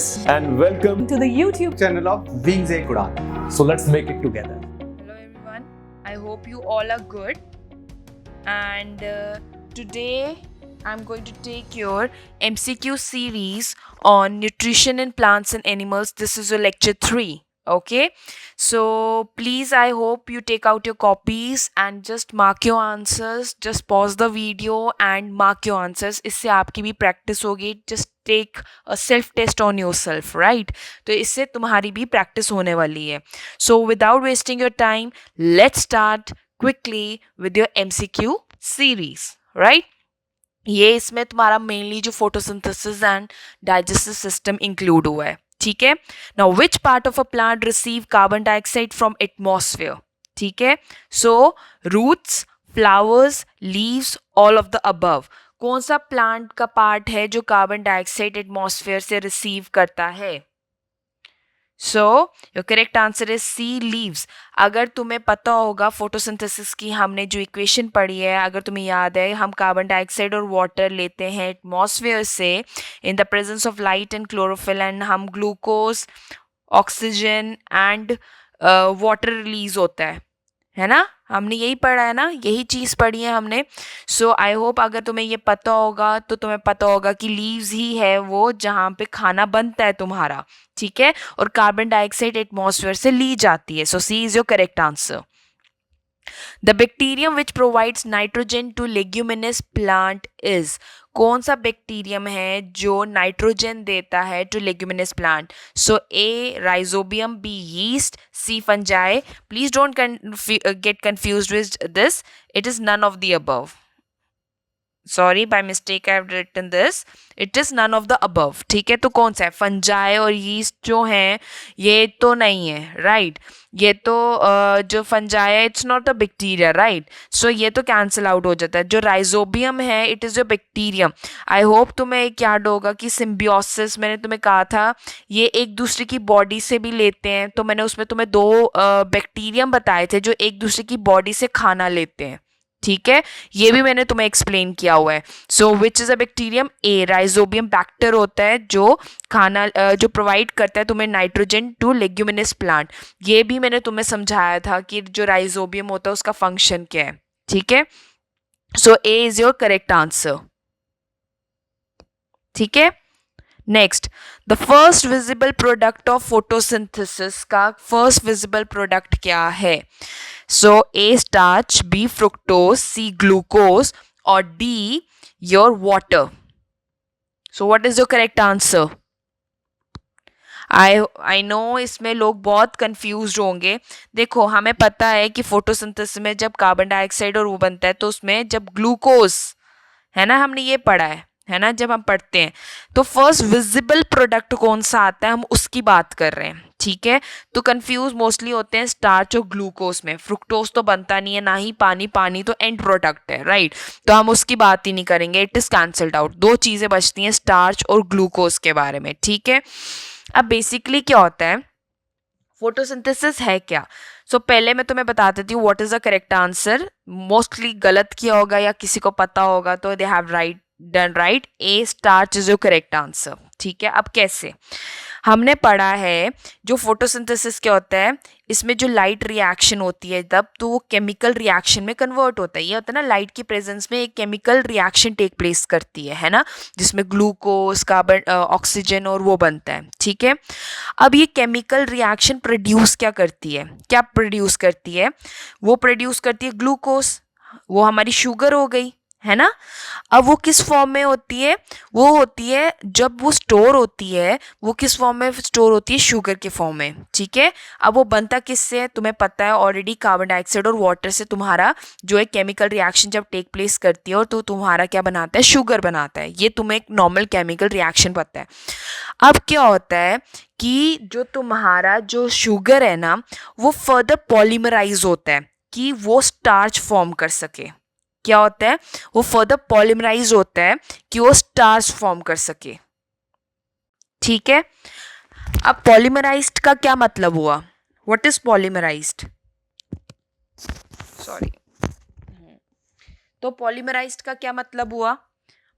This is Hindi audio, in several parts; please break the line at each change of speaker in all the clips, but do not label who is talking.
viewers, and welcome
to the YouTube
channel of Wings Ek Udan. So let's make it together.
Hello everyone, I hope you all are good. And today I'm going to take your MCQ series on nutrition in plants and animals. This is your lecture 3. Okay, so please, I hope you take out your copies and just mark your answers. Just pause the video and mark your answers. इससे आपकी भी practice होगी. Just take a self test on yourself, right? तो इससे तुम्हारी भी practice होने वाली है. So without wasting your time, let's start quickly with your MCQ series, right? ये इसमें तुम्हारा मेनली जो photosynthesis and digestive system include हुआ है. ठीक है. Now which part of a plant receive carbon dioxide from atmosphere. ठीक है. So roots, flowers, leaves, all of the above. कौन सा प्लांट का पार्ट है जो कार्बन डाइऑक्साइड एटमॉस्फेयर से रिसीव करता है? So your correct answer is C, leaves. अगर तुम्हें पता होगा फोटोसिंथेसिस की हमने जो इक्वेशन पढ़ी है, अगर तुम्हें याद है, हम कार्बन डाइऑक्साइड और वाटर लेते हैं एटमॉस्फेयर से in the presence of light and chlorophyll, and हम glucose, oxygen and water release होता है ना. हमने यही पढ़ा है ना, यही चीज़ पढ़ी है हमने. सो आई होप अगर तुम्हें ये पता होगा तो तुम्हें पता होगा कि लीव्स ही है वो जहाँ पे खाना बनता है तुम्हारा. ठीक है. और कार्बन डाइऑक्साइड एटमॉस्फेयर से ली जाती है. So C is your correct answer. The bacterium which provides nitrogen to leguminous plant is. कौन सा बैक्टीरियम है जो नाइट्रोजन देता है to leguminous plant? So A rhizobium, B yeast, C fungi. Please don't get confused with this. It is none of the above. Sorry, by mistake I have written this. It is none of the above. ठीक है. तो कौन सा है? फंजाई और यीस्ट जो हैं ये तो नहीं है, राइट? ये तो जो फंजाई है it's not a bacteria, right? So ये तो कैंसिल आउट हो जाता है. जो राइजोबियम है it is your bacterium. I hope तुम्हें एक याद होगा कि सिम्बियोसिस मैंने तुम्हें कहा था ये एक दूसरे की बॉडी से भी लेते हैं. तो मैंने उसमें तुम्हें 2 बैक्टीरियम बताए थे जो एक दूसरे की बॉडी से खाना लेते हैं. ठीक है. ये भी मैंने तुम्हें एक्सप्लेन किया हुआ है. So which is a bacterium? A rhizobium बैक्टर होता है जो खाना जो प्रोवाइड करता है तुम्हें नाइट्रोजन टू लेग्यूमिनस प्लांट. ये भी मैंने तुम्हें समझाया था कि जो राइजोबियम होता है उसका फंक्शन क्या है. ठीक है. So A is your correct answer. ठीक है. Next, the first visible product of photosynthesis का फर्स्ट विजिबल प्रोडक्ट क्या है? So A starch, B fructose, C glucose और D your water. So what is your correct answer? I know इसमें लोग बहुत कंफ्यूज होंगे. देखो, हमें पता है कि फोटोसिंथेसिस में जब कार्बन डाइऑक्साइड और वो बनता है तो उसमें जब ग्लूकोज है ना, हमने ये पढ़ा है ना, जब हम पढ़ते हैं तो फर्स्ट विजिबल प्रोडक्ट कौन सा आता है हम उसकी बात कर रहे हैं. ठीक है. तो कंफ्यूज मोस्टली होते हैं स्टार्च और ग्लूकोज में. फ्रुक्टोज तो बनता नहीं है, ना ही पानी. पानी तो एंड प्रोडक्ट है, राइट? तो हम उसकी बात ही नहीं करेंगे. It is cancelled out. 2 चीजें बचती हैं स्टार्च और ग्लूकोज के बारे में. ठीक है. अब बेसिकली क्या होता है, फोटोसिंथेसिस है क्या? सो पहले मैं तुम्हें बता देती हूँ what is the correct answer. Mostly गलत किया होगा या किसी को पता होगा तो they have done right. A starch is your correct answer. ठीक है. अब कैसे? हमने पढ़ा है जो फोटोसिंथेसिस क्या होता है, इसमें जो लाइट रिएक्शन होती है तब तो वो केमिकल रिएक्शन में कन्वर्ट होता है. ये होता है ना, लाइट की प्रेजेंस में एक केमिकल रिएक्शन टेक प्लेस करती है ना, जिसमें ग्लूकोज, कार्बन, ऑक्सीजन और वो बनता है. ठीक है. अब ये केमिकल रिएक्शन प्रोड्यूस क्या करती है? क्या प्रोड्यूस करती है? वो प्रोड्यूस करती है ग्लूकोज. वो हमारी शुगर हो गई, है ना. अब वो किस फॉर्म में होती है? वो होती है जब वो स्टोर होती है, वो किस फॉर्म में स्टोर होती है? शुगर के फॉर्म में. ठीक है. अब वो बनता किससे है? तुम्हें पता है ऑलरेडी, कार्बन डाइऑक्साइड और वाटर से तुम्हारा जो है केमिकल रिएक्शन जब टेक प्लेस करती है और तो तुम्हारा क्या बनाता है? शुगर बनाता है. ये तुम्हें एक नॉर्मल केमिकल रिएक्शन पता है. अब क्या होता है कि जो तुम्हारा जो शुगर है ना वो फर्दर पॉलीमराइज होता है कि वो स्टार्च फॉर्म कर सके. क्या होता है? वो फर्दर पॉलीमराइज होता है कि वो स्टार्च फॉर्म कर सके. ठीक है. अब पॉलीमराइज्ड का क्या मतलब हुआ? What is polymerized? सॉरी. तो पॉलीमराइज्ड का क्या मतलब हुआ?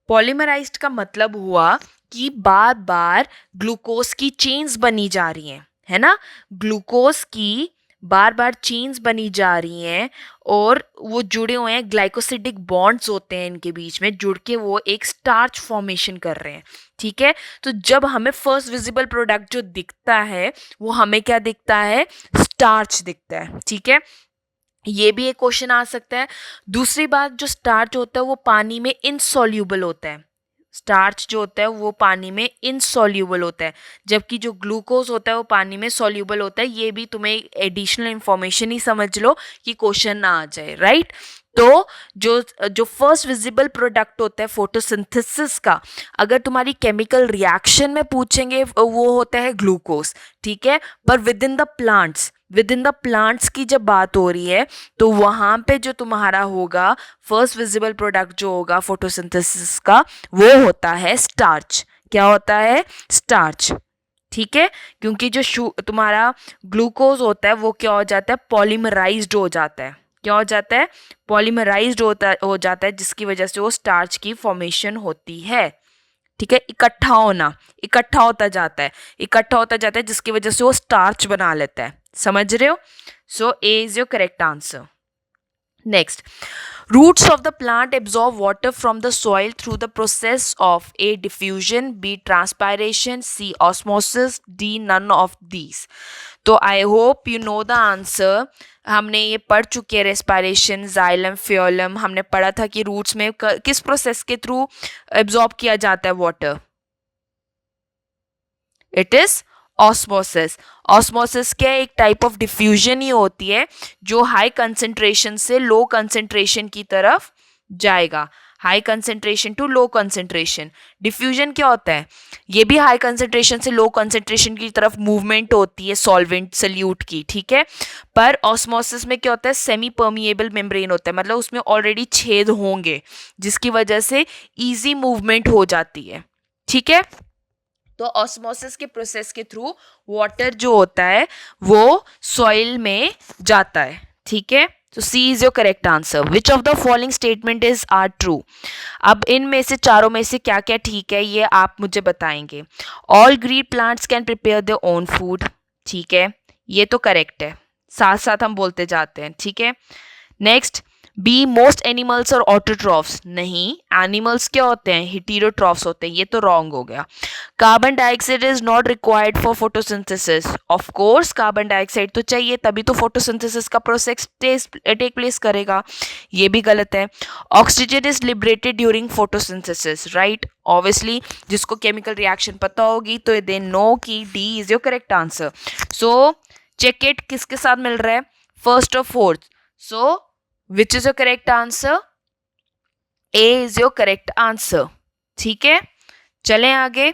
पॉलीमराइज्ड का मतलब हुआ कि बार बार ग्लूकोज की चेन्स बनी जा रही हैं, है ना, ग्लूकोज की बार बार चेन्स बनी जा रही हैं और वो जुड़े हुए हैं, ग्लाइकोसिडिक बॉन्ड्स होते हैं इनके बीच में, जुड़ के वो एक स्टार्च फॉर्मेशन कर रहे हैं, ठीक है। तो जब हमें फर्स्ट विजिबल प्रोडक्ट जो दिखता है वो हमें क्या दिखता है, स्टार्च दिखता है, ठीक है। ये भी एक क्वेश्चन आ सकता है। दूसरी बात, जो स्टार्च होता है वो पानी में इनसॉल्यूबल होता है, स्टार्च जो होता है वो पानी में इनसॉल्यूबल होता है, जबकि जो ग्लूकोज होता है वो पानी में सॉल्यूबल होता है। ये भी तुम्हें एडिशनल इंफॉर्मेशन ही समझ लो कि क्वेश्चन ना आ जाए, राइट। तो जो जो फर्स्ट विजिबल प्रोडक्ट होता है फोटोसिंथेसिस का, अगर तुम्हारी केमिकल रिएक्शन में पूछेंगे वो होता है ग्लूकोज, ठीक है। पर विद इन द प्लांट्स की जब बात हो रही है तो वहां पे जो तुम्हारा होगा फर्स्ट विजिबल प्रोडक्ट जो होगा फोटोसिंथेसिस का, वो होता है स्टार्च। क्या होता है, स्टार्च, ठीक है। क्योंकि जो तुम्हारा ग्लूकोज होता है वो क्या हो जाता है, पॉलीमराइज्ड हो जाता है। क्या हो जाता है, पॉलीमराइज्ड हो जाता है, जिसकी वजह से वो स्टार्च की फॉर्मेशन होती है, ठीक है। इकट्ठा होता जाता है जिसकी वजह से वो स्टार्च बना लेता है, समझ रहे हो। So A is your correct answer. Next, roots of the plant absorb water from the soil through the process of A, diffusion, B, transpiration, C, osmosis, D, none of these. तो I hope you know the answer. हमने ये पढ़ चुके हैं, रेस्पिरेशन, जाइलम, फ्योलम, हमने पढ़ा था कि रूट्स में किस प्रोसेस के थ्रू एब्जॉर्ब किया जाता है water, it is osmosis. Osmosis क्या, एक टाइप ऑफ डिफ्यूजन ही होती है जो हाई कंसेंट्रेशन से लो कंसेंट्रेशन की तरफ जाएगा, high concentration to low concentration. Diffusion क्या होता है, ये भी हाई कंसेंट्रेशन से लो कंसेंट्रेशन की तरफ मूवमेंट होती है सॉल्वेंट सल्यूट की, ठीक है। पर ऑस्मोसिस में क्या होता है, सेमी परमिएबल मेम्ब्रेन होता है, मतलब उसमें ऑलरेडी छेद होंगे जिसकी वजह से इजी मूवमेंट हो जाती है, ठीक है। तो ऑस्मोसिस के प्रोसेस के थ्रू वाटर जो होता है वो सॉइल में जाता है, ठीक है। तो C is your correct answer. Which of the following statement is are true. अब इनमें से चारों में से क्या क्या ठीक है ये आप मुझे बताएंगे। All green plants can prepare their own food, ठीक है, ये तो करेक्ट है, साथ साथ हम बोलते जाते हैं, ठीक है। नेक्स्ट, बी, मोस्ट एनिमल्स और ऑटोट्रॉफ्स, नहीं, एनिमल्स क्या होते हैं, हेटेरोट्रॉफ्स होते हैं, ये तो रॉन्ग हो गया। Carbon dioxide is not required for photosynthesis, of course carbon dioxide तो चाहिए तभी तो फोटोसिंथेसिस का प्रोसेस टेक प्लेस करेगा, ये भी गलत है। Oxygen is liberated during photosynthesis, right, obviously जिसको केमिकल रिएक्शन पता होगी तो दे नो कि D is your correct answer. So check it, किसके साथ मिल रहा है, फर्स्ट और fourth. So which is your correct answer? A is your correct answer, ठीक है। चलें आगे।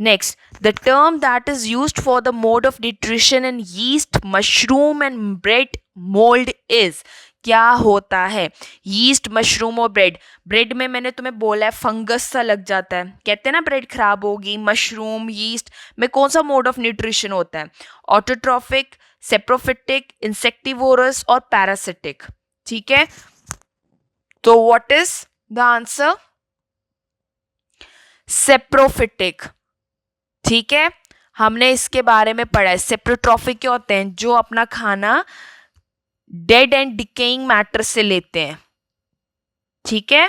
Next, the term that is used for the mode of nutrition in yeast, mushroom and bread mould is, क्या होता है, यीस्ट, मशरूम और ब्रेड। ब्रेड में मैंने तुम्हें बोला है फंगस सा लग जाता है, कहते हैं ना ब्रेड खराब होगी। मशरूम, यीस्ट में कौन सा मोड ऑफ न्यूट्रिशन होता है, ऑटोट्रॉफिक, सेप्रोफिटिक, इंसेक्टिवोरस और पैरासिटिक, ठीक है। तो what is the answer, saprophytic, ठीक है। हमने इसके बारे में पढ़ा है। सेप्रोट्रॉफिक क्या होते हैं, जो अपना खाना डेड एंड डिकेइंग मैटर से लेते हैं, ठीक है।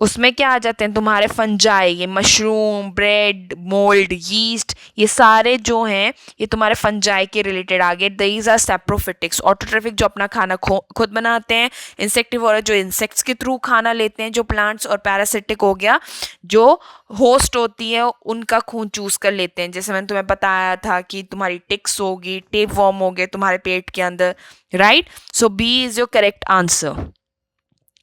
उसमें क्या आ जाते हैं तुम्हारे फंजाई, ये मशरूम, ब्रेड, मोल्ड, यीस्ट, ये सारे जो हैं ये तुम्हारे फंजाई के रिलेटेड आ गए। These are सेप्रोफिटिक्स। ऑटोट्रॉफिक जो अपना खाना खुद बनाते हैं, इंसेक्टिवोरस जो इंसेक्ट्स के थ्रू खाना लेते हैं जो प्लांट्स, और पैरासिटिक हो गया जो होस्ट होती है उनका खून चूस कर लेते हैं। जैसे मैंने तुम्हें बताया था कि तुम्हारी टिक्स होगी, टेप वॉर्म हो गए तुम्हारे पेट के अंदर, right. So B is your correct answer.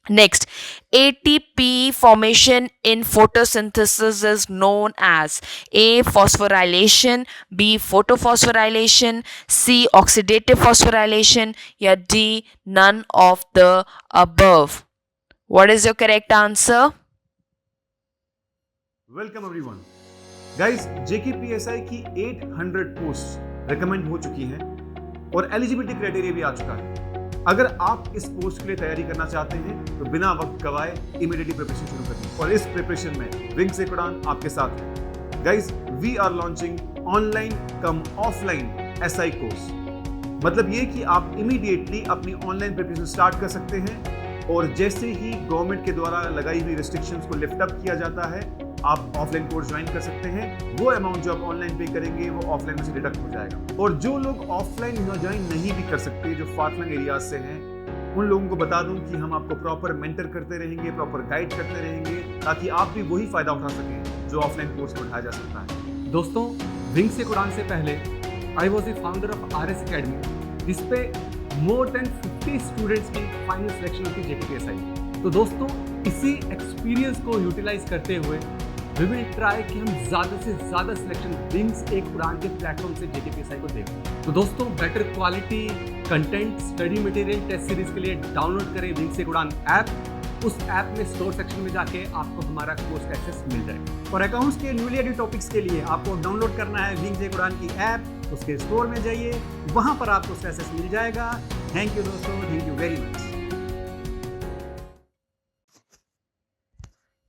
Next, ATP formation in photosynthesis is known as A, phosphorylation, B, photophosphorylation, C, oxidative phosphorylation, या D, none of the above. What is your correct answer?
Welcome everyone. Guys, JKPSI की 800 पोस्ट रिकमेंड हो चुकी हैं और एलिजिबिलिटी क्राइटेरिया भी आ चुका है। अगर आप इस पोस्ट के लिए तैयारी करना चाहते हैं तो बिना वक्त गवाए इमीडिएटली प्रिपरेशन शुरू करिए और इस प्रिपरेशन में विंग्स एक उड़ान आपके साथ है। Guys, we are launching online cum offline SI course. मतलब ये कि आप इमीडिएटली अपनी ऑनलाइन प्रिपरेशन स्टार्ट कर सकते हैं और जैसे ही गवर्नमेंट के द्वारा लगाई हुई रिस्ट्रिक्शंस को लिफ्ट अप किया जाता है, आप ऑफलाइन कोर्स ज्वाइन कर सकते हैं। वो अमाउंट जो आप ऑनलाइन पे करेंगे वो ऑफलाइन में से डिडक्ट हो जाएगा। और जो लोग ऑफलाइन ज्वाइन नहीं भी कर सकते, जो फार फ्लंग एरियाज से हैं, उन लोगों को बता दूं कि हम आपको प्रॉपर मेंटर करते रहेंगे, प्रॉपर गाइड करते रहेंगे, ताकि आप भी वही फायदा उठा सकें जो ऑफलाइन कोर्स में उठाया जा सकता है।
दोस्तों, विंग्स एक उड़ान से पहले I was the founder of RS academy, जिसपे मोर देन 50 स्टूडेंट्स की फाइनल सिलेक्शन होती है JKPSI। तो दोस्तों, इसी एक्सपीरियंस को यूटिलाइज करते हुए वी विल ट्राई कि हम ज़्यादा से ज़्यादा सिलेक्शन विंग्स एक उड़ान के प्लेटफॉर्म से JKPSI को दें। तो दोस्तों, better quality content, study material, test series के लिए डाउनलोड करें विंग्स एक उड़ान ऐप। उस ऐप में स्टोर सेक्शन में जाके आपको हमारा कोर्स का एक्सेस मिल जाएगा।
और अकाउंट्स के न्यूली एडेड टॉपिक्स के लिए आपको डाउनलोड करना है विंग्स एक उड़ान की ऐप। उसके स्टोर में जाइए, वहां पर आपको उसका एक्सेस मिल जाएगा। थैंक यू दोस्तों, thank you very much.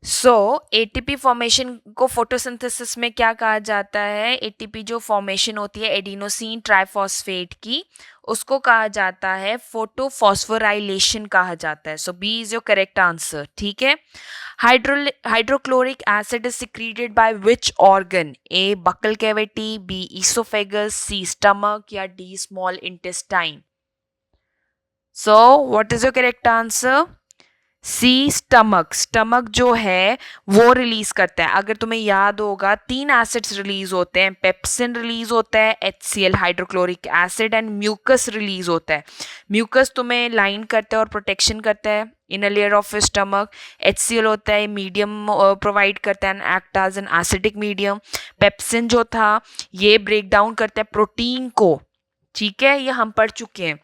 So ATP formation को फोटोसिंथेसिस में क्या कहा जाता है? एटीपी जो फॉर्मेशन होती है एडिनोसिन ट्राइफॉस्फेट की, उसको कहा जाता है फोटोफॉस्फोराइलेशन कहा जाता है। So B is your correct answer. ठीक है। Hydrochloric acid is secreted by which organ? A buccal cavity, B oesophagus, C stomach या D small intestine. So what is your correct answer? C stomach. Stomach जो है वो रिलीज करता है। अगर तुम्हें याद होगा, 3 एसिड्स रिलीज होते हैं। पेप्सिन रिलीज होता है, HCl hydrochloric acid, and mucus release होता है। म्यूकस तुम्हें लाइन करता है और प्रोटेक्शन करता है inner layer of stomach. HCl होता है मीडियम प्रोवाइड करता है and act as an acidic medium. Pepsin जो था ये ब्रेक डाउन करता है प्रोटीन को। ठीक है, ये हम पढ़ चुके हैं।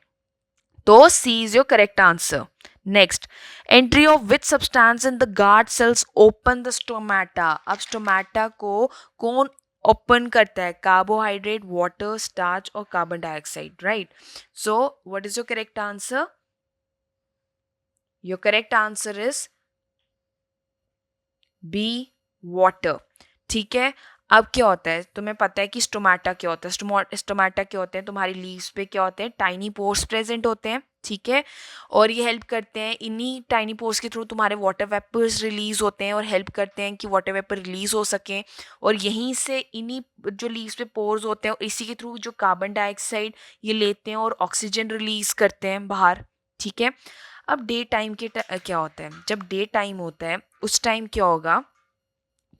तो C is your correct answer. Next, entry of which substance in the guard cells open the stomata? अब स्टोमेटा को कौन ओपन करता है? कार्बोहाइड्रेट, वाटर, स्टार्च और carbon dioxide, right? So what is your correct answer? Your correct answer is B, water. ठीक है। अब क्या होता है, तुम्हें पता है कि स्टोमेटा क्या होता है? स्टोमेटा क्या होते हैं? तुम्हारी लीव्स पे क्या होते हैं? टाइनी पोर्स प्रेजेंट होते हैं। ठीक है। और ये हेल्प करते हैं, इन्हीं टाइनी पोर्स के थ्रू तुम्हारे वाटर वेपर्स रिलीज होते हैं और हेल्प करते हैं कि वाटर वेपर रिलीज हो सकें। और यहीं से इन्हीं जो लीव्स पे पोर्स होते हैं, इसी के थ्रू जो कार्बन डाइऑक्साइड ये लेते हैं और ऑक्सीजन रिलीज करते हैं बाहर। ठीक है। अब डे टाइम के क्या होता है? जब डे टाइम होता है उस टाइम क्या होगा?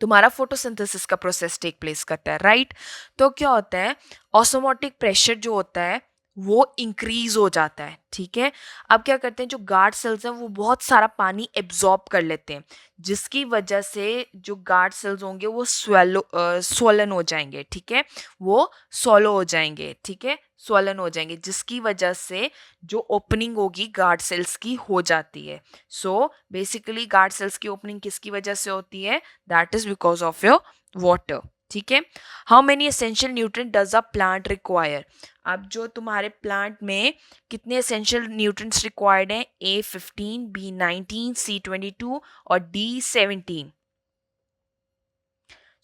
तुम्हारा फोटोसिंथेसिस का प्रोसेस टेक प्लेस करता है, राइट? तो क्या होता है, ऑस्मोटिक प्रेशर जो होता है वो इंक्रीज हो जाता है। ठीक है। अब क्या करते हैं, जो गार्ड सेल्स हैं वो बहुत सारा पानी एब्जॉर्ब कर लेते हैं, जिसकी वजह से जो गार्ड सेल्स होंगे वो स्वलन हो जाएंगे। ठीक है, वो सोलो हो जाएंगे। ठीक है, स्वलन हो जाएंगे, जिसकी वजह से जो ओपनिंग होगी गार्ड सेल्स की हो जाती है। सो बेसिकली गार्ड सेल्स की ओपनिंग किसकी वजह से होती है? That is because of your water. ठीक है। How many essential nutrient does a plant require? अब जो तुम्हारे प्लांट में कितने एसेंशियल न्यूट्रिएंट्स रिक्वायर्ड हैं? A15, B19, C22 और D17।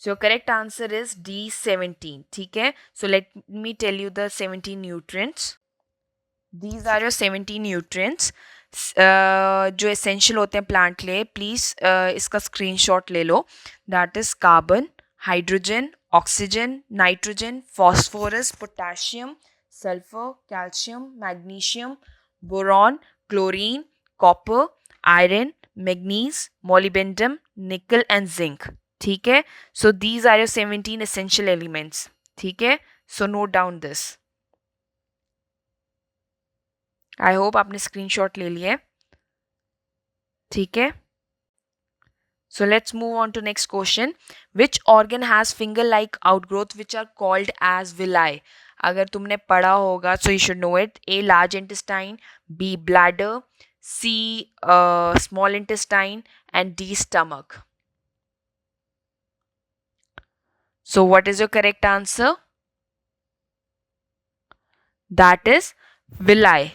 So your correct answer is D17. ठीक है। So let me tell you the 17 nutrients. These are your 17 nutrients जो एसेंशियल होते हैं प्लांट के लिए। प्लीज इसका स्क्रीनशॉट ले लो। That is carbon, hydrogen, oxygen, nitrogen, phosphorus, potassium, sulphur, calcium, magnesium, boron, chlorine, copper, iron, manganese, molybdenum, nickel and zinc. ठीक है। So these are your 17 essential elements. ठीक है। So note down this. I hope आपने स्क्रीनशॉट ले लिया है। ठीक है। So let's move on to next question. Which organ has finger-like outgrowth which are called as villi? अगर तुमने पढ़ा होगा so you should know it. A. Large intestine, B. Bladder, C. Small intestine, and D. Stomach. So what is your correct answer? That is villi.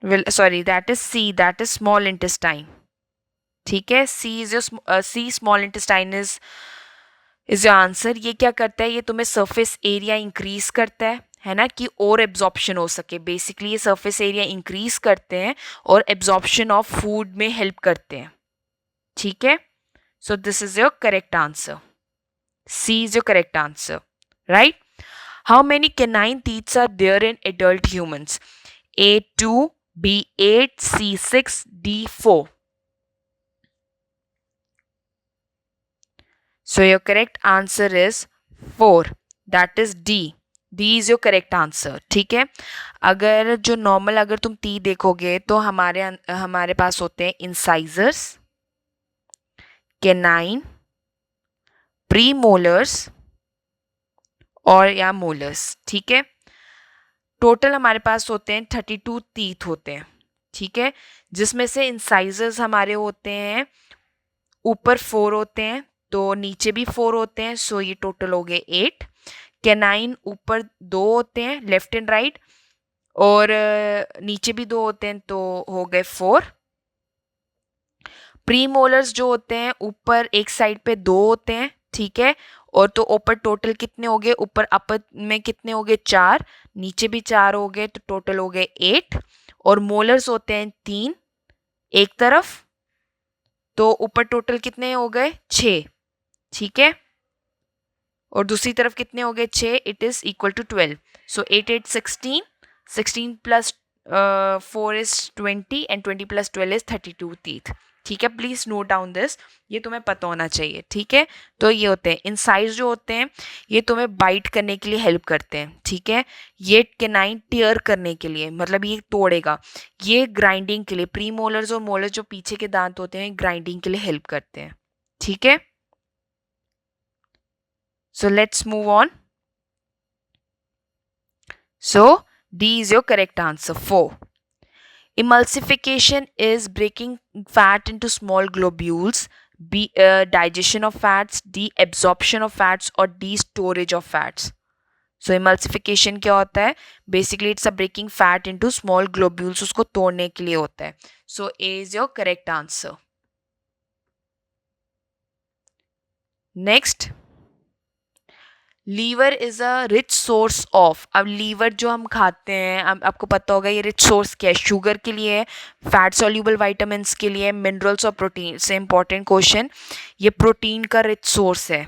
That is C, that is small intestine. ठीक है, C is your C small intestine is your answer. ये क्या करता है, ये तुम्हें सरफेस एरिया इंक्रीज करता है ना, कि और एब्जॉर्प्शन हो सके. बेसिकली ये सरफेस एरिया इंक्रीज करते हैं और एब्जॉर्प्शन ऑफ फूड में हेल्प करते हैं. ठीक है, so this is your correct answer. C is your correct answer, right. How many canine teeths are there in adult humans? A2, B8, C6, D4. So your correct answer is 4. That is D. D is your correct answer. ठीक है, अगर जो नॉर्मल अगर तुम टी देखोगे तो हमारे पास होते हैं इंसाइजर्स, कैनाइन, प्रीमोलर्स और या मोलर्स. ठीक है, टोटल हमारे पास होते हैं 32 टीथ होते हैं. ठीक है, जिसमें से इंसाइजर्स हमारे होते हैं ऊपर 4 होते हैं, तो नीचे भी 4 होते हैं. सो ये टोटल हो गए 8. कैनाइन ऊपर 2 होते हैं, लेफ्ट एंड राइट, और नीचे भी 2 होते हैं, तो हो गए 4. प्रीमोलर्स जो होते हैं ऊपर एक साइड पे 2 होते हैं. ठीक है, और तो ऊपर टोटल कितने हो गए, ऊपर अपर में कितने हो गए, 4, नीचे भी 4 हो गए, तो टोटल हो गए 8. और मोलर्स होते हैं 3 एक तरफ, तो ऊपर टोटल कितने हो गए, 6. ठीक है, और दूसरी तरफ कितने हो गए, 6. It is equal to 12. So 8 8 16, 16 plus 4 is 20 and 20 plus 12 is 32 teeth. ठीक है, प्लीज नोट डाउन दिस, ये तुम्हें पता होना चाहिए. ठीक है, तो ये होते हैं इंसाइज जो होते हैं, ये तुम्हें बाइट करने के लिए हेल्प करते हैं. ठीक है, ये कैनाइन टियर करने के लिए, मतलब ये तोड़ेगा. ये ग्राइंडिंग के लिए, प्रीमोलर्स और मोलर्स जो पीछे के दांत होते हैं, ग्राइंडिंग के लिए हेल्प करते हैं. ठीक है, so let's move on. So D is your correct answer. 4. Emulsification is breaking fat into small globules. B, digestion of fats. D, absorption of fats. or D, storage of fats. So emulsification क्या होता है? Basically it's a breaking fat into small globules. उसको तोड़ने के लिए होता है. So A is your correct answer. Next. Liver is a rich source of. अब लीवर जो हम खाते हैं, अब आपको पता होगा ये रिच सोर्स क्या है. शुगर के लिए, फैट सॉल्यूबल वाइटामिन्स के लिए, मिनरल्स और प्रोटीन से. इंपॉर्टेंट क्वेश्चन, ये प्रोटीन का रिच सोर्स है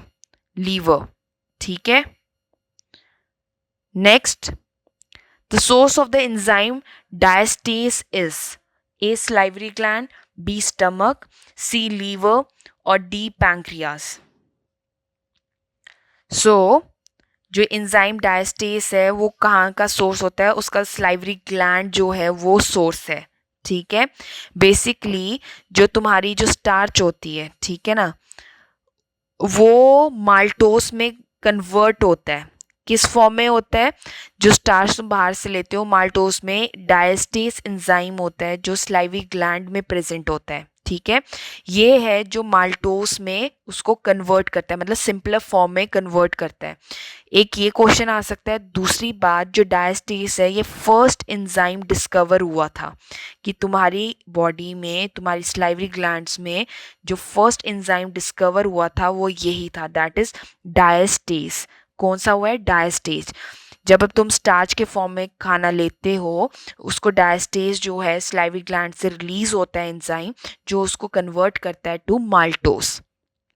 लीवर. ठीक है, next. The source of the enzyme diastase is A salivary gland, B stomach, C liver और डी पैंक्रियास. सो जो एंजाइम डायस्टेस है वो कहाँ का सोर्स होता है, उसका सलाइवरी ग्लैंड जो है वो सोर्स है. ठीक है, बेसिकली जो तुम्हारी जो स्टार्च होती है, ठीक है ना, वो माल्टोस में कन्वर्ट होता है. किस फॉर्म में होता है, जो स्टार्च तुम बाहर से लेते हो, माल्टोस में डायस्टेस एंजाइम होता है जो सलाइवरी ग्लैंड में प्रेजेंट होता है. ठीक है, ये है जो माल्टोस में उसको कन्वर्ट करता है, मतलब सिंपलर फॉर्म में कन्वर्ट करता है. एक ये क्वेश्चन आ सकता है. दूसरी बात, जो डायस्टेस है ये फर्स्ट एंजाइम डिस्कवर हुआ था, कि तुम्हारी बॉडी में, तुम्हारी सलाइवरी ग्लैंड्स में जो फर्स्ट एंजाइम डिस्कवर हुआ था वो यही था, दैट इज डायस्टेस. कौन सा हुआ है, डायस्टेस. जब अब तुम स्टार्च के फॉर्म में खाना लेते हो, उसको डायस्टेस जो है सलाइवरी ग्लैंड से रिलीज होता है एंजाइम, जो उसको कन्वर्ट करता है टू माल्टोस.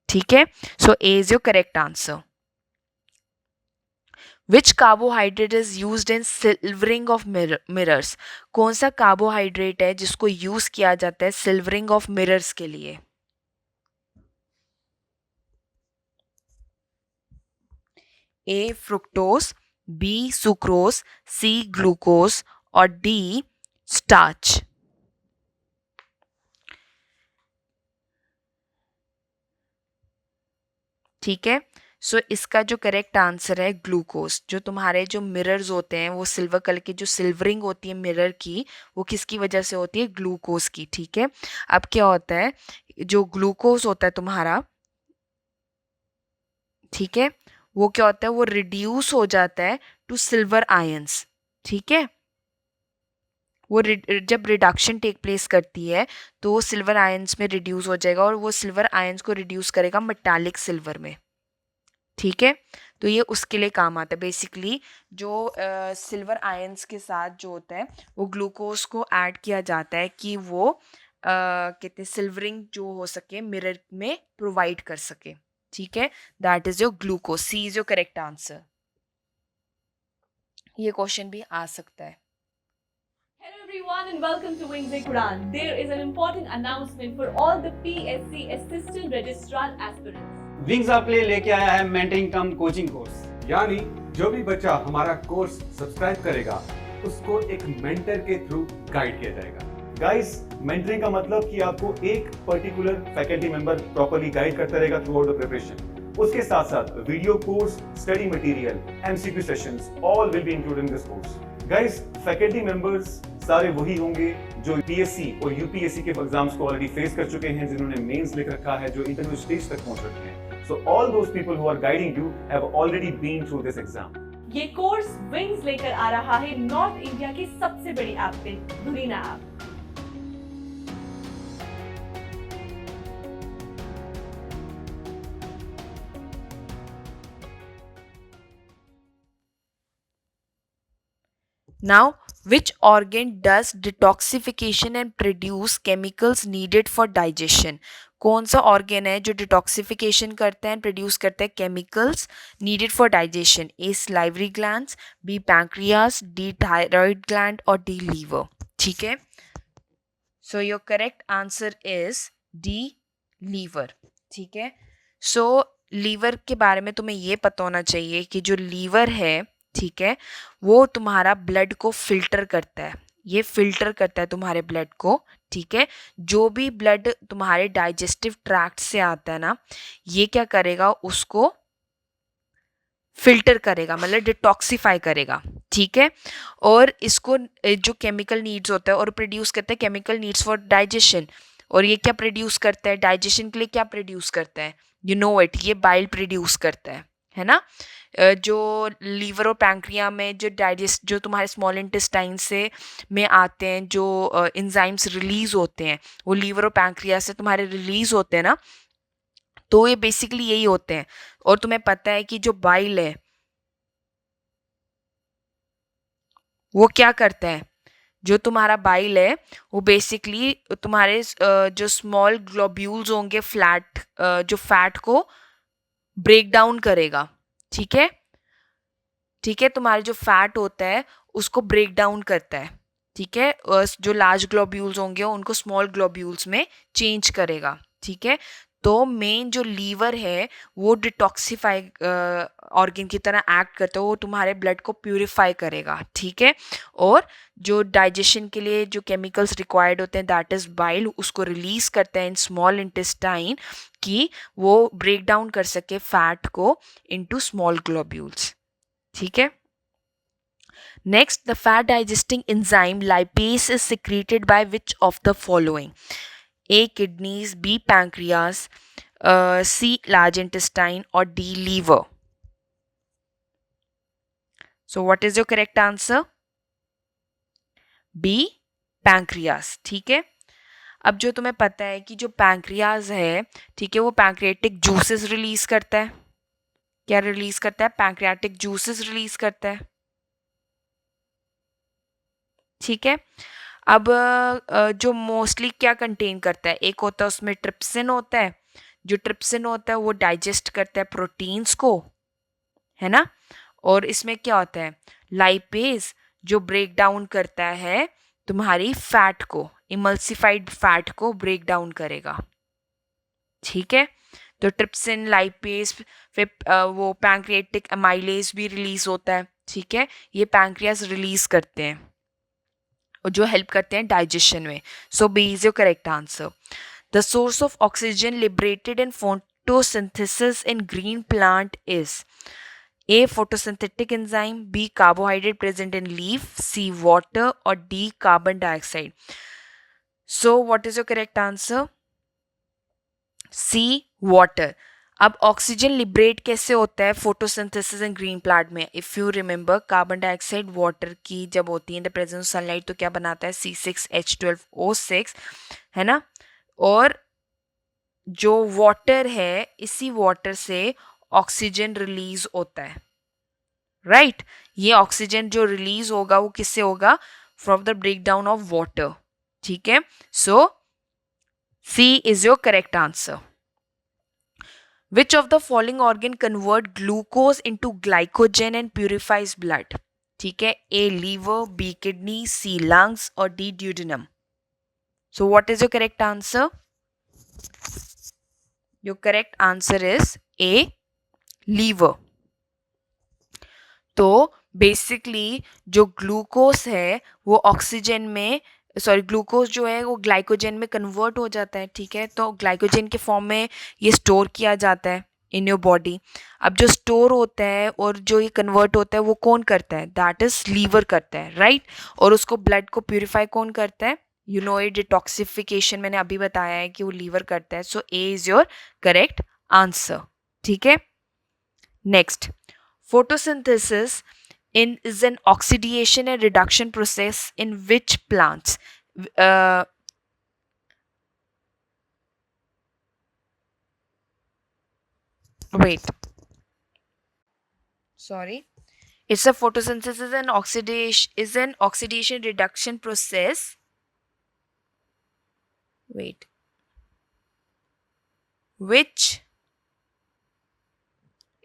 ठीक है, so A is your correct answer. Which carbohydrate is used in silvering of mirrors? कौन सा कार्बोहाइड्रेट है जिसको यूज किया जाता है सिल्वरिंग ऑफ मिरर्स के लिए? A fructose, B sucrose, C glucose और डी स्टार्च. ठीक है, सो इसका जो करेक्ट आंसर है ग्लूकोज. जो तुम्हारे जो मिरर्स होते हैं वो सिल्वर कलर की जो सिल्वरिंग होती है मिरर की, वो किसकी वजह से होती है, ग्लूकोज की. ठीक है, अब क्या होता है, जो ग्लूकोज होता है तुम्हारा, ठीक है, वो क्या होता है, वो रिड्यूस हो जाता है टू सिल्वर आयंस. ठीक है, वो जब रिडक्शन टेक प्लेस करती है तो सिल्वर आयंस में रिड्यूस हो जाएगा और वो सिल्वर आयंस को रिड्यूस करेगा मेटालिक सिल्वर में, ठीक है। तो ये उसके लिए काम आता है बेसिकली। जो सिल्वर आयंस के साथ जो होता है वो ग्लूकोज को ऐड किया जाता है कि वो कहते हैं सिल्वरिंग जो हो सके मिरर में प्रोवाइड कर सके, ठीक है। That is your glucose, C is your correct answer. ये क्वेश्चन भी आ सकता है।
Hello everyone and welcome to Wings Quran. There is an important announcement for all the PSC Assistant Registrar aspirants.
Wings आपके लिए लेके आया है मेंटरिंग कम कोचिंग कोर्स।
यानी जो भी बच्चा हमारा कोर्स सब्सक्राइब करेगा उसको एक मेंटर के थ्रू गाइड किया जाएगा। गाइस, मेंटरिंग का मतलब कि आपको एक particular faculty member properly guide करता रहेगा थ्रू आउट द प्रिपरेशन। उसके साथ साथ video course, study material, MCQ sessions all will be included in this course. Guys, faculty members सारे वही होंगे जो पीएससी और यूपीएससी के एग्जाम्स को ऑलरेडी फेस कर चुके हैं, जिन्होंने मेंस लिख रखा है, जो इंटरव्यू स्टेज तक पहुंच रखे हैं। So all those people who are guiding you have already been through this exam.
ये कोर्स विंग्स लेकर आ रहा है नॉर्थ इंडिया की सबसे बड़ी ऐप पे, धुरीना app.
Now, which organ does detoxification and produce chemicals needed for digestion? कौन सा ऑर्गन है जो डिटॉक्सिफिकेशन करता है एंड प्रोड्यूस करता है chemicals needed for digestion? A salivary glands, B pancreas, D thyroid gland और डी लीवर, ठीक है। So your correct answer is D liver, ठीक है। सो लीवर के बारे में तुम्हें ये पता होना चाहिए कि जो लीवर है, ठीक है, वो तुम्हारा ब्लड को फिल्टर करता है, ये फिल्टर करता है तुम्हारे ब्लड को, ठीक है। जो भी ब्लड तुम्हारे डाइजेस्टिव ट्रैक्ट से आता है ना, ये क्या करेगा, उसको फिल्टर करेगा, मतलब डिटॉक्सिफाई करेगा, ठीक है। और इसको जो केमिकल नीड्स होता है और प्रोड्यूस करता है केमिकल नीड्स फॉर डाइजेशन। और ये क्या प्रोड्यूस करता है डाइजेशन के लिए? क्या प्रोड्यूस करता है? यू नो इट, ये बाइल प्रोड्यूस करता है ना। जो लीवर और पैंक्रिया में जो तुम्हारे स्मॉल इंटेस्टाइन से में आते हैं, जो एंजाइम्स रिलीज होते हैं, वो लीवर और पैंक्रिया से तुम्हारे रिलीज होते हैं ना, तो ये बेसिकली यही होते हैं। और तुम्हें पता है कि जो बाइल है वो क्या करता है, जो तुम्हारा बाइल है वो बेसिकली तुम्हारे जो स्मॉल ग्लोब्यूल्स होंगे फ्लैट, जो फैट को ब्रेक डाउन करेगा, ठीक है, ठीक है। तुम्हारे जो फैट होता है उसको ब्रेक डाउन करता है, ठीक है। जो लार्ज ग्लोब्यूल्स होंगे उनको स्मॉल ग्लोब्यूल्स में चेंज करेगा, ठीक है। तो मेन जो लीवर है वो डिटॉक्सिफाई ऑर्गन की तरह एक्ट करता है, वो तुम्हारे ब्लड को प्यूरिफाई करेगा, ठीक है। और जो डाइजेशन के लिए जो केमिकल्स रिक्वायर्ड होते हैं, दैट इज बाइल, उसको रिलीज करता है इन स्मॉल इंटेस्टाइन कि वो ब्रेक डाउन कर सके फैट को इनटू स्मॉल ग्लोब्यूल्स, ठीक है। Next, the fat digesting enzyme lipase is secreted by which of the following? A. kidneys, B. pancreas, C. large intestine or D. liver. So what is your correct answer? B. pancreas, ठीक है। अब जो तुम्हें पता है कि जो पैंक्रियाज है, ठीक है, वो पैंक्रियाटिक जूसेस रिलीज करता है। क्या रिलीज करता है? पैंक्रियाटिक जूसेस रिलीज करता है, ठीक है। अब जो मोस्टली क्या कंटेन करता है, एक होता है उसमें ट्रिप्सिन होता है, जो ट्रिप्सिन होता है वो डाइजेस्ट करता है प्रोटीन्स को, है ना। और इसमें क्या होता है? लाइपेज, जो ब्रेक डाउन करता है तुम्हारी फैट को, इमल्सिफाइड फैट को ब्रेक डाउन करेगा, ठीक है। तो ट्रिप्सिन, लाइपेज, फिर वो पैंक्रियाटिक अमाइलेज भी रिलीज होता है, ठीक है। ये पैंक्रियास रिलीज करते हैं और जो हेल्प करते हैं डाइजेशन में। So B is your correct answer. The source of oxygen liberated in photosynthesis in green plant is A photosynthetic enzyme, B carbohydrate present in leaf, C water और D carbon dioxide. So what is your correct answer? C water. अब ऑक्सीजन लिबरेट कैसे होता है फोटोसिंथेसिस इन ग्रीन प्लांट में? If you remember, carbon dioxide water की जब होती है in the presence of sunlight तो क्या बनाता है? C6H12O6, है ना? और जो वाटर है, इसी वाटर से ऑक्सीजन रिलीज होता है, राइट? ये ऑक्सीजन जो रिलीज होगा वो किससे होगा? From the break down of water, ठीक है? So C is your correct answer. Which of the following organ convert glucose into glycogen and purifies blood? ठीक है, A liver, B kidney, C lungs और D duodenum. So what is your correct answer? Your correct answer is A liver. तो बेसिकली जो ग्लूकोज है वो ऑक्सीजन में, सॉरी ग्लूकोज जो है वो ग्लाइकोजन में कन्वर्ट हो जाता है, ठीक है? तो ग्लाइकोजन के फॉर्म में ये स्टोर किया जाता है इन योर बॉडी. अब जो स्टोर होता है और जो ये कन्वर्ट होता है वो कौन करता है? दैट इज लीवर करता है, राइट? और उसको ब्लड को प्यूरिफाई कौन करता है? यू नो इट, डिटॉक्सिफिकेशन मैंने अभी बताया है कि वो लीवर करता है. So A is your correct answer, ठीक है? Next, photosynthesis is an oxidation and reduction process in which plants? Wait, sorry. It's a photosynthesis and oxidation reduction process. Wait.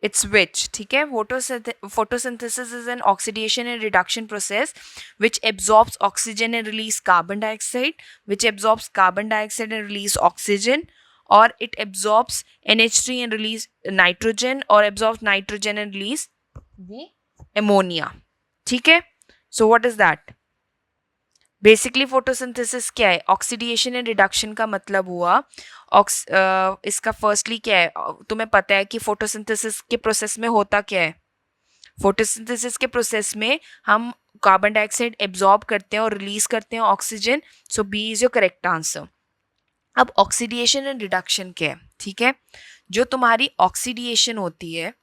ठीक है? Photosynthesis is an oxidation and reduction process which absorbs oxygen and release carbon dioxide, which absorbs carbon dioxide and release oxygen, or it absorbs NH3 and release nitrogen, or absorbs nitrogen and release the ammonia. ठीक है? So what is that? Basically photosynthesis क्या है? ऑक्सीडेशन एंड रिडक्शन का मतलब हुआ इसका फर्स्टली क्या है? तुम्हें पता है कि फोटोसिंथेसिस के प्रोसेस में होता क्या है? फोटोसिंथेसिस के प्रोसेस में हम कार्बन डाइऑक्साइड एब्जॉर्ब करते हैं और रिलीज करते हैं oxygen. So B is your correct answer. अब ऑक्सीडेशन एंड रिडक्शन क्या है? ठीक है, जो तुम्हारी ऑक्सीडेशन होती है,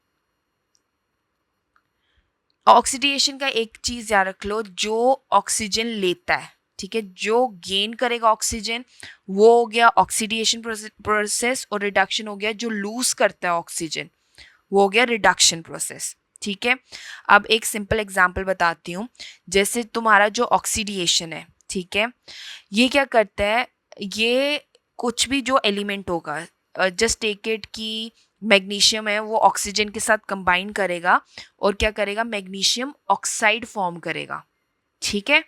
ऑक्सीडेशन का एक चीज याद रख लो, जो ऑक्सीजन लेता है, ठीक है, जो गेन करेगा ऑक्सीजन वो हो गया ऑक्सीडेशन प्रोसेस, और रिडक्शन हो गया जो लूज करता है ऑक्सीजन, वो हो गया रिडक्शन प्रोसेस. ठीक है, अब एक सिंपल एग्जांपल बताती हूँ. जैसे तुम्हारा जो ऑक्सीडेशन है, ठीक है, ये क्या करता है? ये कुछ भी जो एलिमेंट होगा, जस्ट टेक इट कि मैग्नीशियम है, वो ऑक्सीजन के साथ कंबाइन करेगा और क्या करेगा? मैग्नीशियम ऑक्साइड फॉर्म करेगा. ठीक है,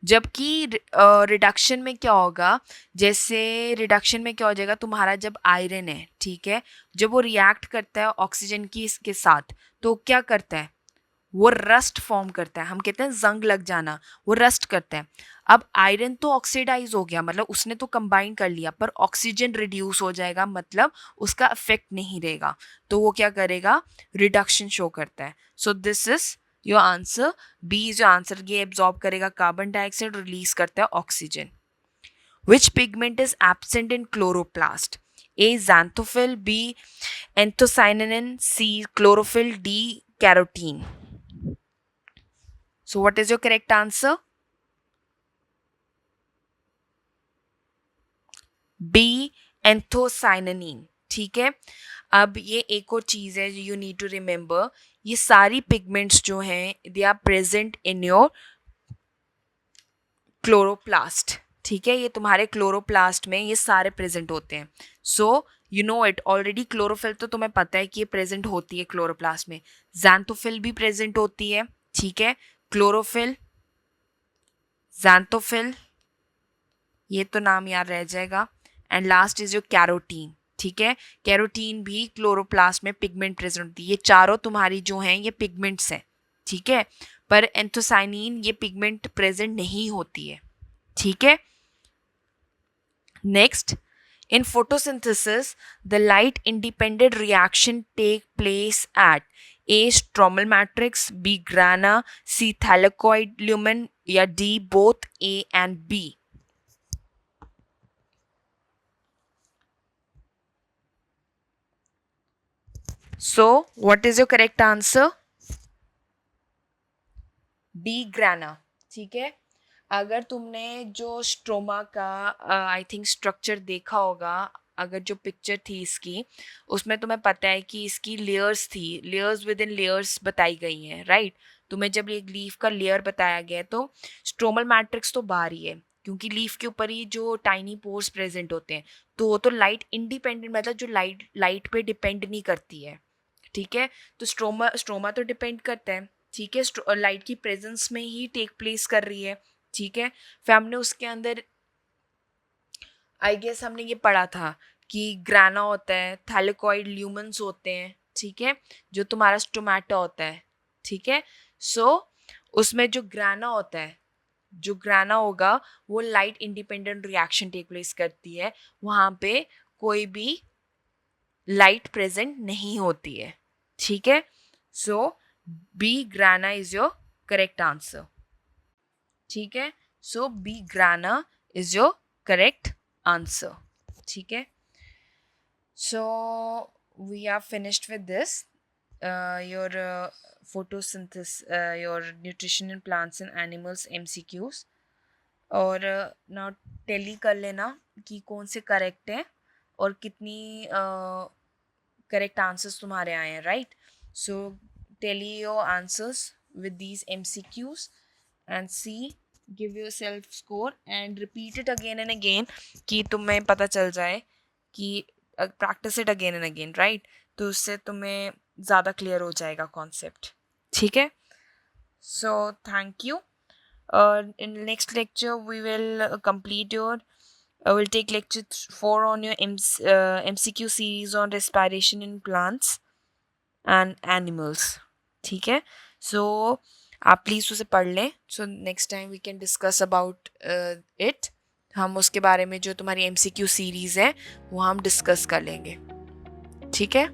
जबकि रिडक्शन में क्या होगा? जैसे रिडक्शन में क्या हो जाएगा? तुम्हारा जब आयरन है, ठीक है, जब वो रिएक्ट करता है ऑक्सीजन की इसके साथ, तो क्या करता है? वो रस्ट फॉर्म करता है. हम कहते हैं जंग लग जाना, वो रस्ट करता है. अब आयरन तो ऑक्सीडाइज हो गया, मतलब उसने तो कंबाइन कर लिया, पर ऑक्सीजन रिड्यूस हो जाएगा, मतलब उसका इफेक्ट नहीं रहेगा. तो वो क्या करेगा? रिडक्शन शो करता है. So this is your answer. B is your answer. ये एब्जॉर्ब करेगा कार्बन डाइऑक्साइड, रिलीज करता है oxygen. Which pigment is absent in chloroplast? A xanthophyll, B anthocyanin, C chlorophyll, D carotene. So what is your correct answer? B anthocyanin. ठीक है, अब ये एक और चीज है यू नीड टू रिमेंबर. ये सारी पिगमेंट्स जो हैं they are present in your chloroplast. ठीक है, ये तुम्हारे क्लोरोप्लास्ट में ये सारे प्रेजेंट होते हैं. So you know it already. Chlorophyll तो तुम्हें पता है कि ये प्रेजेंट होती है क्लोरोप्लास्ट में. xanthophyll भी प्रेजेंट होती है. ठीक है, क्लोरोफिल, xanthophyll, ये तो नाम याद रह जाएगा. And last is your carotene. ठीक है, कैरोटीन भी क्लोरोप्लास्ट में पिगमेंट प्रेजेंट होती है. ये चारों तुम्हारी जो हैं ये पिगमेंट्स हैं. ठीक है, पर एंथोसाइनिन ये पिगमेंट प्रेजेंट नहीं होती है. ठीक है, next, in photosynthesis the light independent reaction take place at A stromal matrix, B grana, C thylakoid lumen या D both A and B. So what is your correct answer? B grana. ठीक है. अगर तुमने जो स्ट्रोमा का आई थिंक स्ट्रक्चर देखा होगा, अगर जो पिक्चर थी इसकी, उसमें तुम्हें पता है कि इसकी लेयर्स थी, लेयर्स विद इन लेयर्स बताई गई हैं, राइट? तुम्हें जब एक लीफ का लेयर बताया गया है तो स्ट्रोमल मैट्रिक्स तो बाहर ही है, क्योंकि लीफ के ऊपर ही जो टाइनी पोर्स प्रेजेंट होते हैं, तो वो तो लाइट इंडिपेंडेंट, मतलब जो लाइट पे डिपेंड नहीं करती है. ठीक है. तो स्ट्रोमा तो डिपेंड करता है. ठीक है. लाइट की प्रेजेंस में ही टेक प्लेस कर रही है. ठीक है. फिर हमने उसके अंदर आई गेस हमने ये पढ़ा था कि ग्राना होता है, थैलेकॉइड ल्यूमेंस होते हैं. ठीक है. जो तुम्हारा स्टोमेटा होता है. ठीक है. सो उसमें जो ग्राना होता है, जो ग्राना होगा वो light independent reaction take place करती है. वहाँ पे कोई भी लाइट प्रेजेंट नहीं होती है. ठीक है. So B grana is your correct answer. ठीक है. So B grana is your correct answer. ठीक है. So we are finished with this your photosynthesis, your nutrition in plants and animals MCQs. और नाउ टेली कर लेना कि कौन से करेक्ट हैं और कितनी करेक्ट आंसर्स तुम्हारे आए हैं, right? So tally your answers with these MCQs and see, give your self score and repeat it again and again, कि तुम्हें पता चल जाए कि practice it again and again, right? तो उससे तुम्हें ज़्यादा क्लियर हो जाएगा कॉन्सेप्ट. ठीक है. So thank you. In the next lecture we will complete your we'll take lecture 4 on your MCQ series on respiration in plants and animals. ठीक है. So आप प्लीज़ उसे पढ़ लें. So next time we can discuss about it. हम उसके बारे में जो तुम्हारी MCQ series है वो हम डिस्कस कर लेंगे. ठीक है.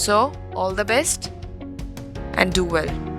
So all the best and do well.